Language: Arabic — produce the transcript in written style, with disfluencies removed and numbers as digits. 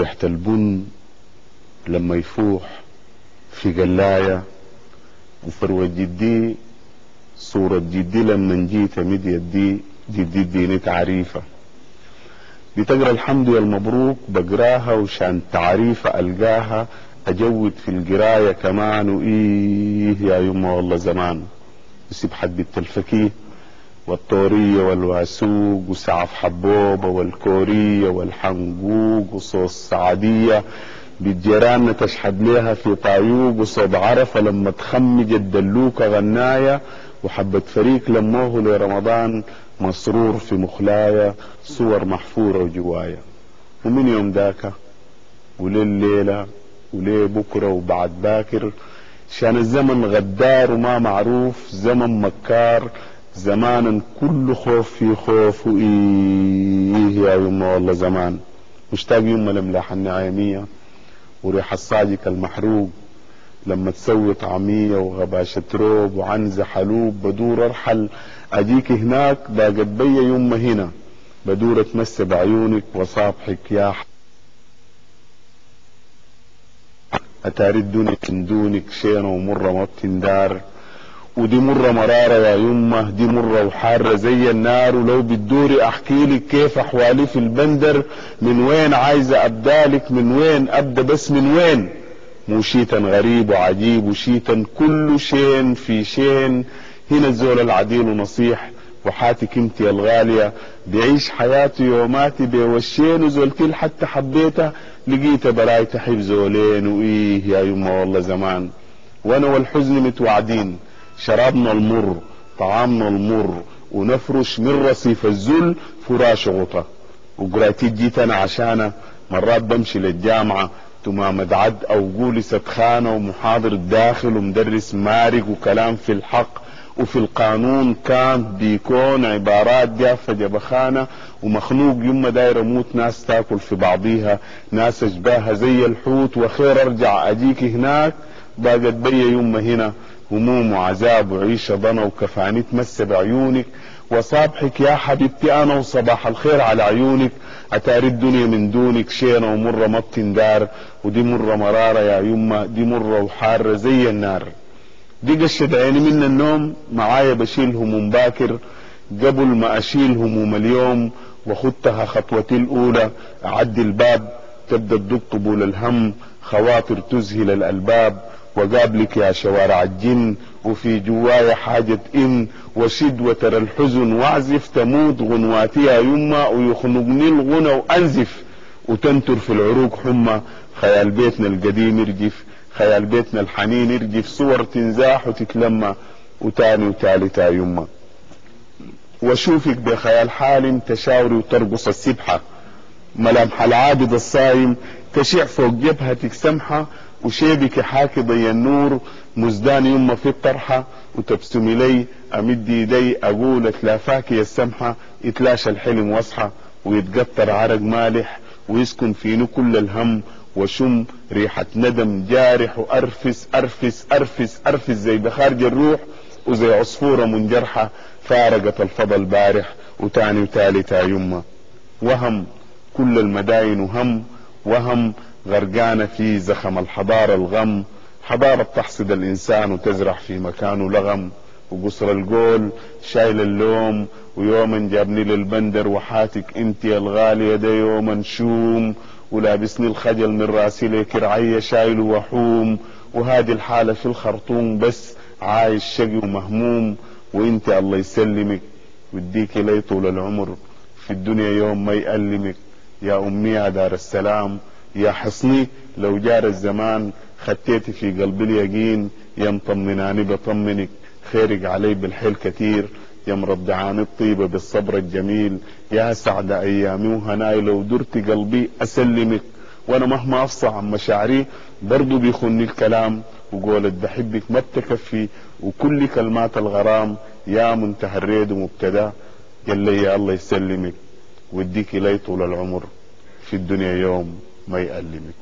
ريحة البن لما يفوح في قلاية، وفروة جدي صورة جدي لما جيت مد يدي جدي اديني تعريفة. بتقرا الحمد يا المبروك بقراها وشان تعريفة القاها اجود في القراية كمان. وايه يا يما والله زمان يسيب حد التلفكيه والطورية والواسوق وسعف حبوبة والكورية والحنقوق وصوص سعدية بالجيران تشحد ليها في طايوق وصوب عرفة لما تخمج الدلوكة غناية وحبة فريق لموه لرمضان مسرور في مخلايا صور محفورة وجوايا. ومن يوم ذاك ولليلة وليه بكرة وبعد باكر شان الزمن غدار وما معروف زمن مكار زمانا كل خوف في خوف. وايه يا يما والله زمان مشتاق يما لملاح النعيمية وريح الصاجك المحروق لما تسوي طعمية وغباشة روب وعنزة حلوب بدور ارحل اجيك هناك باقت بيا يما هنا بدور اتمسى بعيونك وصابحك يا اتاري الدنيا من دونك شينة ومرة ما بتندار. ودي مرة مرارة يا يمه دي مرة وحارة زي النار. ولو بتدوري احكي لك كيف احوالي في البندر من وين عايزة ابدالك من وين ابدا بس من وين. مو شيتا غريب وعجيب وشيتا كل شين في شين هنا الزول العديل ونصيح وحاتك انت يا الغالية بعيش حياتي يوماتي بوشين وزولتي حتى حبيتها لقيتها براي تحب زولين. وايه يا يما والله زمان وانا والحزن متوعدين شرابنا المر طعامنا المر ونفرش من رصيف الذل فراش غطا. وقرايتي جيت انا عشانه مرات بمشي للجامعة تمام دعد او قولي ستخانة ومحاضر داخل ومدرس مارق وكلام في الحق وفي القانون كان بيكون عبارات جافة جبخانة ومخنوق يما داير اموت ناس تاكل في بعضيها ناس اشباها زي الحوت وخير ارجع اجيك هناك باقت بيا يما هنا هموم وعذاب وعيشة ضنا وكفاني تمسى بعيونك وصابحك يا حبيبتي انا وصباح الخير على عيونك. اتاري الدنيا من دونك شينة ومرة ما بتندار. ودي مرة مرارة يا يما دي مرة وحارة زي النار. دي قشة عيني من النوم معايا بشيل هموم باكر قبل ما اشيل هموم اليوم وخدتها خطوتي الاولى اعدي الباب تبدا تدق طبول الهم خواطر تذهل الالباب وقابلك يا شوارع الجن وفي جوايا حاجة ان وشد وترى الحزن واعزف تموت غنواتي يا يما ويخنقني الغنى وانزف وتنتر في العروق حمى خيال بيتنا القديم يرجف خيال بيتنا الحنين يرجف صور تنزاح وتتلمى وتاني وتالت يا يما واشوفك بخيال حالم تشاوري وترقص السبحة ملامح العابد الصايم تشع فوق جبهتك سمحة وشيبك حاكي ضي النور مزدان يما في الطرحة وتبسمي لي امد يدي اقول اتلافاك يا السمحة يتلاشى الحلم واصحى ويتقطر عرق مالح ويسكن فينه كل الهم وشم ريحة ندم جارح وارفس ارفس ارفس ارفس زي بخارج الروح وزي عصفورة منجرحة فارقت الفضا البارح وتاني وتالت يا يما. وهم كل المداين وهم وهم غرقانة في زخم الحضارة الغم حضارة تحصد الانسان وتزرع في مكانه لغم وقصر القول شايل اللوم ويوما جابني للبندر وحاتك انت يا الغالية ده يوما شوم ولابسني الخجل من راسي ليك رعية شايل وحوم وهذه الحالة في الخرطوم بس عايش شقي ومهموم وانت الله يسلمك ويديك لي طول العمر في الدنيا يوم ما يألمك يا امي يا دار السلام يا حصني لو جار الزمان خديتي في قلبي اليقين يا مطمناني بطمنك خيرك علي بالحيل كتير يا مرضعاني الطيبة بالصبر الجميل يا سعد ايامي وهناي لو درتي قلبي اسلمك وانا مهما افصح عن مشاعري برضو بيخوني الكلام وقولت بحبك ما بتكفي وكل كلمات الغرام يا منتهى الريد ومبتدى قال لي يا الله يسلمك ويديك لي طول العمر في الدنيا يوم ما يألمك.